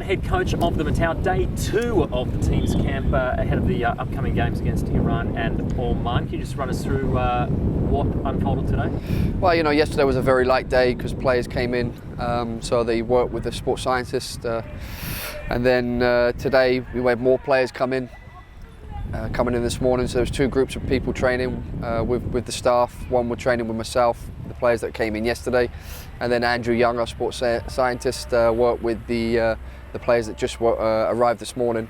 head coach of the Matao, day 2 of the team's camp ahead of the upcoming games against Iran and Oman. Can you just run us through what unfolded today? Well, yesterday was a very light day because players came in, so they worked with the sports scientist, and then today we had more players coming in this morning. So there was 2 groups of people training with the staff. One were training with myself, the players that came in yesterday, and then Andrew Young, our sports scientist, worked with the players that just arrived this morning,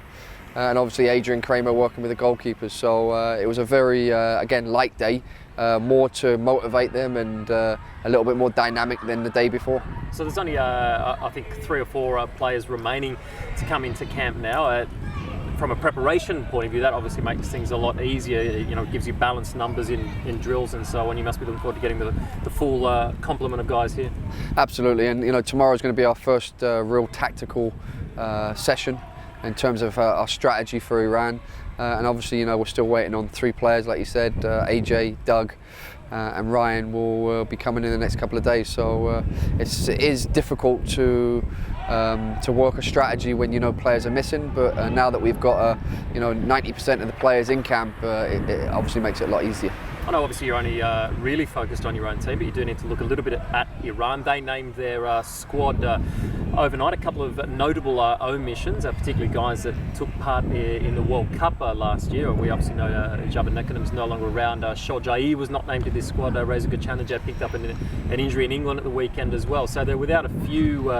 and obviously Adrian Kramer working with the goalkeepers. So it was a very again light day, more to motivate them and a little bit more dynamic than the day before. So there's only I think 3 or 4 players remaining to come into camp now. From a preparation point of view, that obviously makes things a lot easier. It gives you balanced numbers in drills and so on. You must be looking forward to getting the full complement of guys here. Absolutely, and tomorrow's going to be our first real tactical session in terms of our strategy for Iran. And obviously, we're still waiting on 3 players, like you said. AJ, Doug, and Ryan will be coming in the next couple of days. So it is difficult to work a strategy when players are missing. But now that we've got 90% of the players in camp, it obviously makes it a lot easier. I know obviously you're only really focused on your own team, but you do need to look a little bit at Iran. They named their squad overnight. A couple of notable omissions, particularly guys that took part in the World Cup last year. We obviously know Jabba Nekanam's no longer around. Shojaei was not named to this squad. Reza Gachanajad picked up an injury in England at the weekend as well. So they're without a few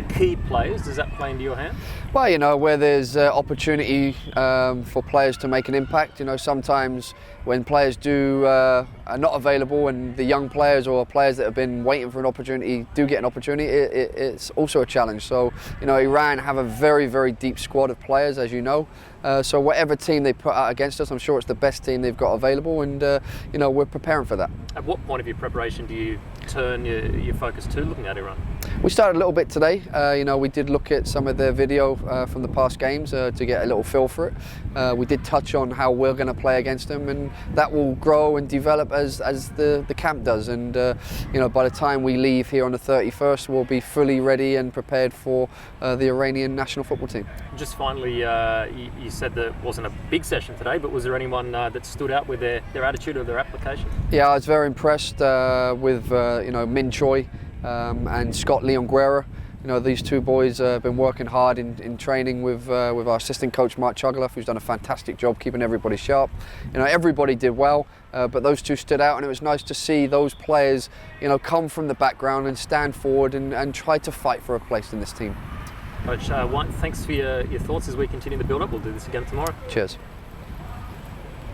key players. Does that play into your hand? Well, where there's opportunity for players to make an impact, sometimes when players are not available and the young players or players that have been waiting for an opportunity do get an opportunity, it's also a challenge. So, Iran have a very, very deep squad of players, as you know. So whatever team they put out against us, I'm sure it's the best team they've got available, and we're preparing for that. At what point of your preparation do you turn your focus to looking at Iran? We started a little bit today. We did look at some of their video from the past games to get a little feel for it. We did touch on how we're going to play against them, and that will grow and develop as the camp does. And by the time we leave here on the 31st, we'll be fully ready and prepared for the Iranian national football team. Just finally, you said that it wasn't a big session today, but was there anyone that stood out with their attitude or their application? Yeah, I was very impressed with Min Choi and Scott Leon Guerra. These 2 boys have been working hard in training with our assistant coach Mark Chugaloff, who's done a fantastic job keeping everybody sharp. Everybody did well, but those 2 stood out, and it was nice to see those players come from the background and stand forward and try to fight for a place in this team. Coach, thanks for your thoughts as we continue the build-up. We'll do this again tomorrow. Cheers.